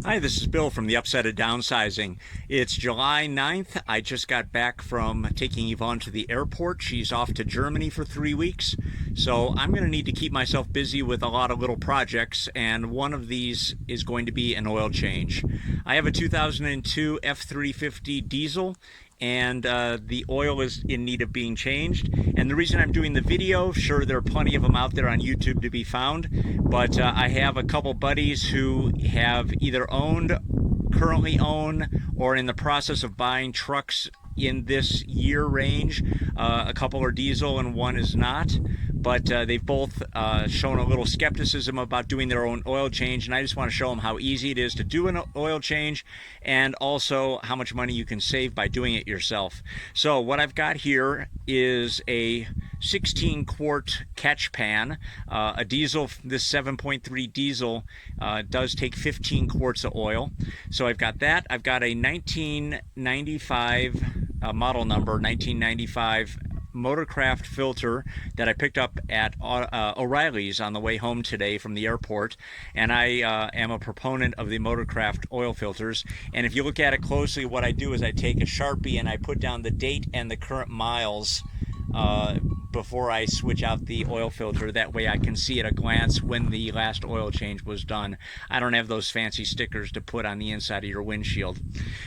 Hi, this is Bill from the Upside of Downsizing. It's July 9th. I just got back from taking Yvonne to the airport. She's off to Germany for 3 weeks. So I'm going to need to keep myself busy with a lot of little projects, and one of these is going to be an oil change. I have a 2002 F-350 diesel, and the oil is in need of being changed. And the reason I'm doing the video, sure, there are plenty of them out there on YouTube to be found, but I have a couple buddies who have either owned, currently own, or in the process of buying trucks in this year range. A couple are diesel and one is not, but they've both shown a little skepticism about doing their own oil change, and I just want to show them how easy it is to do an oil change, and also how much money you can save by doing it yourself. So what I've got here is a 16 quart catch pan. A diesel, this 7.3 diesel does take 15 quarts of oil. So I've got that. I've got a 1995 model number, 1995 Motorcraft filter that I picked up at O'Reilly's on the way home today from the airport, and I am a proponent of the Motorcraft oil filters. And if you look at it closely, what I do is I take a Sharpie and I put down the date and the current miles before I switch out the oil filter. That way I can see at a glance when the last oil change was done. I don't have those fancy stickers to put on the inside of your windshield.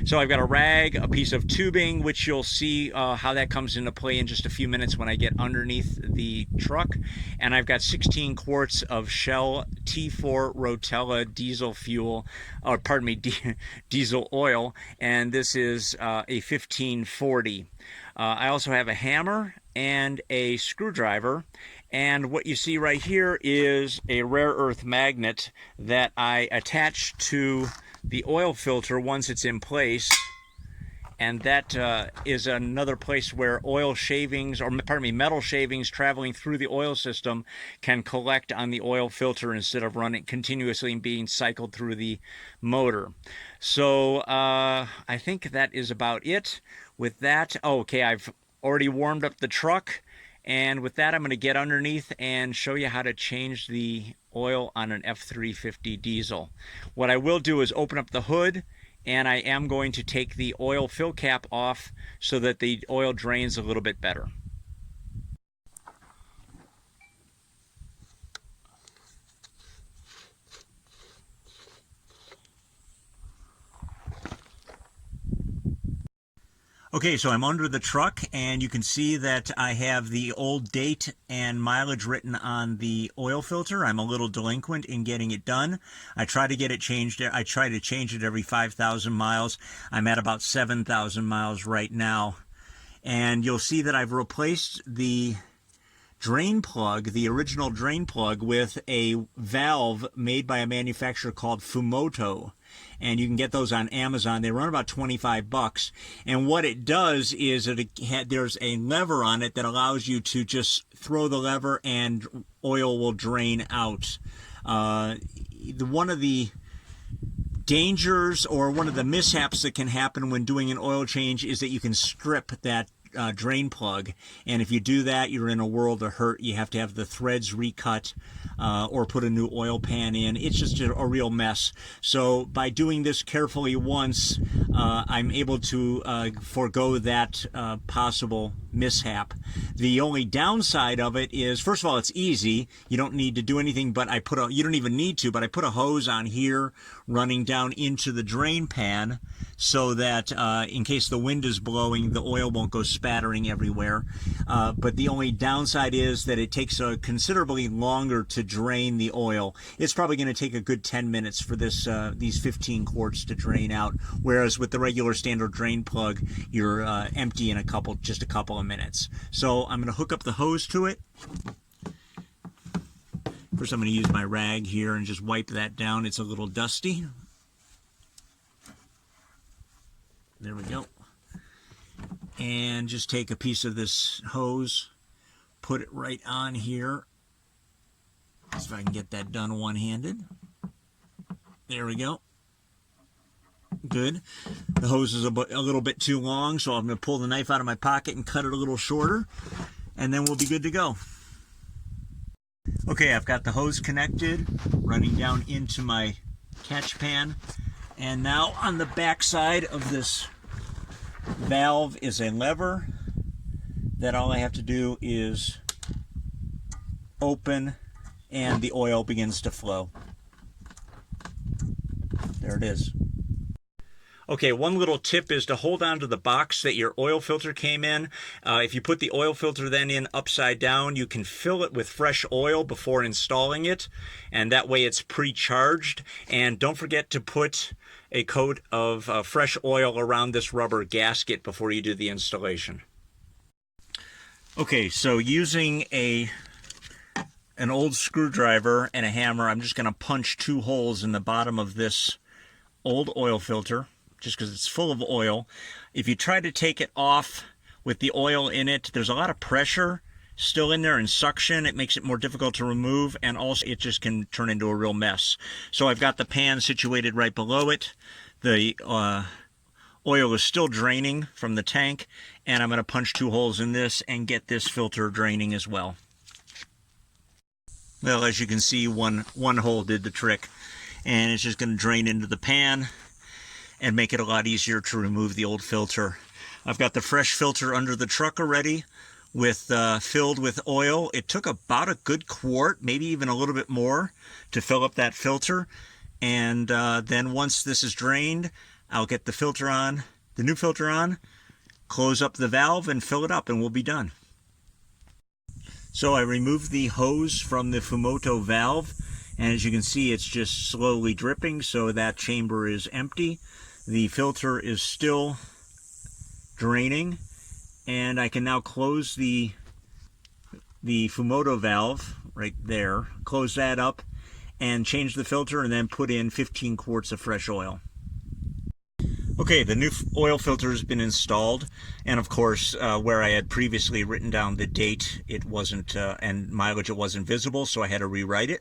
So I've got a rag, a piece of tubing, which you'll see how that comes into play in just a few minutes when I get underneath the truck. And I've got 16 quarts of Shell T4 Rotella diesel fuel, or pardon me, diesel oil, and this is a 1540. I also have a hammer and a screwdriver, and what you see right here is a rare earth magnet that I attach to the oil filter once it's in place, and that is another place where oil shavings, or pardon me, metal shavings traveling through the oil system can collect on the oil filter instead of running continuously and being cycled through the motor. So I think that is about it. With that, okay, I've already warmed up the truck, and with that I'm going to get underneath and show you how to change the oil on an F-350 diesel. What I will do is open up the hood, and I am going to take the oil fill cap off so that the oil drains a little bit better. Okay, so I'm under the truck, and you can see that I have the old date and mileage written on the oil filter. I'm a little delinquent in getting it done. I try to get it changed. I try to change it every 5,000 miles. I'm at about 7,000 miles right now. And you'll see that I've replaced the drain plug, the original drain plug, with a valve made by a manufacturer called Fumoto. And you can get those on Amazon. They run about 25 bucks. And what it does is there's a lever on it that allows you to just throw the lever and oil will drain out. One of the dangers, or one of the mishaps that can happen when doing an oil change, is that you can strip that drain plug, and if you do that, you're in a world of hurt. You have to have the threads recut or put a new oil pan in. It's just a real mess. So by doing this carefully once, I'm able to forego that possible mishap. The only downside of it is, first of all, it's easy. You don't need to do anything, but you don't even need to, but I put a hose on here running down into the drain pan so that in case the wind is blowing, the oil won't go spattering everywhere. But the only downside is that it takes considerably longer to drain the oil. It's probably going to take a good 10 minutes for these 15 quarts to drain out, whereas with the regular standard drain plug, you're empty in just a couple of minutes. So I'm going to hook up the hose to it. First, I'm going to use my rag here and just wipe that down. It's a little dusty. There we go. And just take a piece of this hose, put it right on here. See if I can get that done one-handed. There we go. Good. The hose is a little bit too long, so I'm going to pull the knife out of my pocket and cut it a little shorter, and then we'll be good to go. Okay, I've got the hose connected, running down into my catch pan. And now on the back side of this valve is a lever that all I have to do is open and the oil begins to flow. There it is. Okay, one little tip is to hold on to the box that your oil filter came in. If you put the oil filter then in upside down, you can fill it with fresh oil before installing it, and that way it's pre-charged. And don't forget to put a coat of fresh oil around this rubber gasket before you do the installation. Okay, so using an old screwdriver and a hammer, I'm just going to punch 2 holes in the bottom of this old oil filter, just because it's full of oil. If you try to take it off with the oil in it, there's a lot of pressure still in there and suction. It makes it more difficult to remove, and also it just can turn into a real mess. So I've got the pan situated right below it. The oil is still draining from the tank, and I'm going to punch 2 holes in this and get this filter draining as well. Well, as you can see, one hole did the trick, and it's just going to drain into the pan and make it a lot easier to remove the old filter. I've got the fresh filter under the truck already, with filled with oil. It took about a good quart, maybe even a little bit more, to fill up that filter. And then once this is drained, I'll get the filter on, the new filter on, close up the valve and fill it up, and we'll be done. So I removed the hose from the Fumoto valve, and as you can see, it's just slowly dripping, so that chamber is empty. The filter is still draining, and I can now close the Fumoto valve right there, close that up, and change the filter, and then put in 15 quarts of fresh oil. Okay, the new oil filter has been installed, and of course, where I had previously written down the date, it wasn't, and mileage, it wasn't visible, so I had to rewrite it.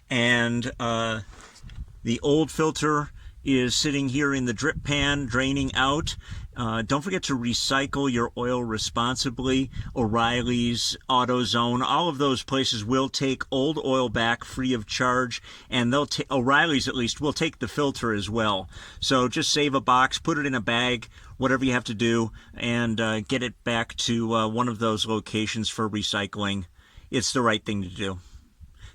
And the old filter is sitting here in the drip pan, draining out. Don't forget to recycle your oil responsibly. O'Reilly's, AutoZone, all of those places will take old oil back free of charge, and O'Reilly's at least will take the filter as well. So just save a box, put it in a bag, whatever you have to do, and get it back to one of those locations for recycling. It's the right thing to do.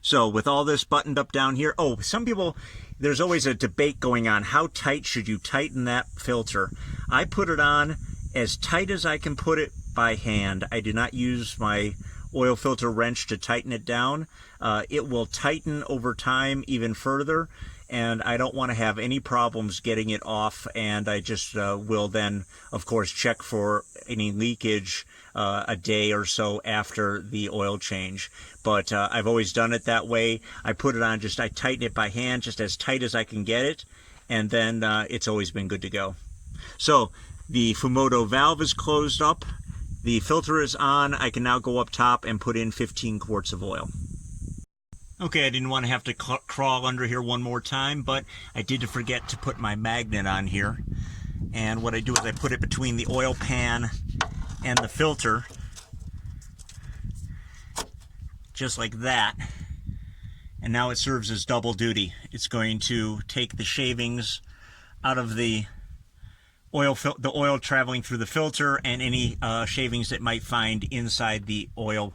So with all this buttoned up down here, oh, some people, there's always a debate going on. How tight should you tighten that filter? I put it on as tight as I can put it by hand. I do not use my oil filter wrench to tighten it down. It will tighten over time even further, and I don't want to have any problems getting it off, and I just will then, of course, check for any leakage a day or so after the oil change. But I've always done it that way. I put it on, I tighten it by hand, just as tight as I can get it, and then it's always been good to go. So the Fumoto valve is closed up, the filter is on. I can now go up top and put in 15 quarts of oil. Okay, I didn't want to have to crawl under here one more time, but I did forget to put my magnet on here. And what I do is I put it between the oil pan and the filter, just like that. And now it serves as double duty. It's going to take the shavings out of the oil traveling through the filter, and any shavings that might find inside the oil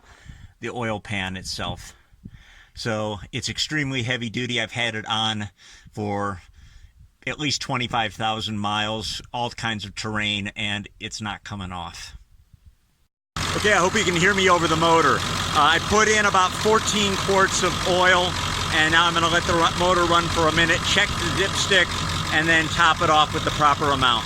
pan itself. So it's extremely heavy duty. I've had it on for at least 25,000 miles, all kinds of terrain, and it's not coming off. Okay, I hope you can hear me over the motor. I put in about 14 quarts of oil, and now I'm going to let the motor run for a minute, check the dipstick, and then top it off with the proper amount.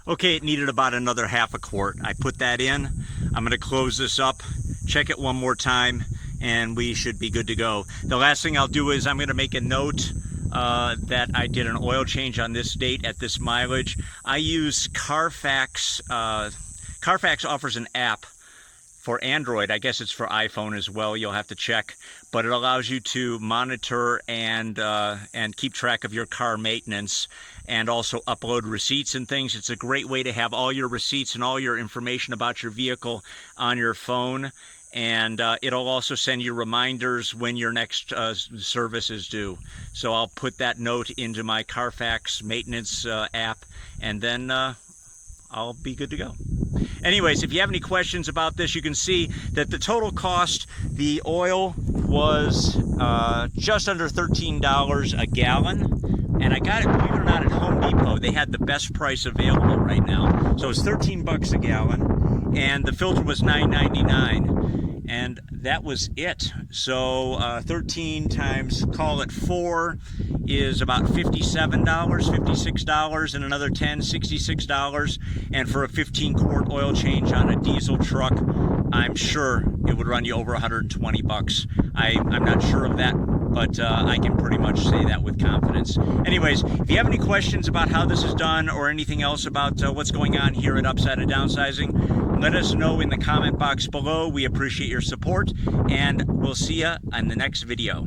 Okay, it needed about another half a quart. I put that in. I'm going to close this up, check it one more time, and we should be good to go. The last thing I'll do is I'm going to make a note that I did an oil change on this date at this mileage. I use Carfax. Carfax offers an app for Android. I guess it's for iPhone as well. You'll have to check, but it allows you to monitor and keep track of your car maintenance, and also upload receipts and things. It's a great way to have all your receipts and all your information about your vehicle on your phone. and it'll also send you reminders when your next service is due. So I'll put that note into my Carfax maintenance app, and then I'll be good to go. Anyways, if you have any questions about this, you can see that the total cost, the oil was just under $13 a gallon. And I got it, believe it or not, at Home Depot. They had the best price available right now. So it's 13 bucks a gallon, and the filter was $9.99. And that was it. So 13 times, call it 4, is about $57, $56, and another 10, $66. And for a 15-quart oil change on a diesel truck, I'm sure it would run you over 120 bucks. I'm not sure of that, but I can pretty much say that with confidence. Anyways, if you have any questions about how this is done or anything else about what's going on here at Upside of Downsizing, let us know in the comment box below. We appreciate your support, and we'll see you in the next video.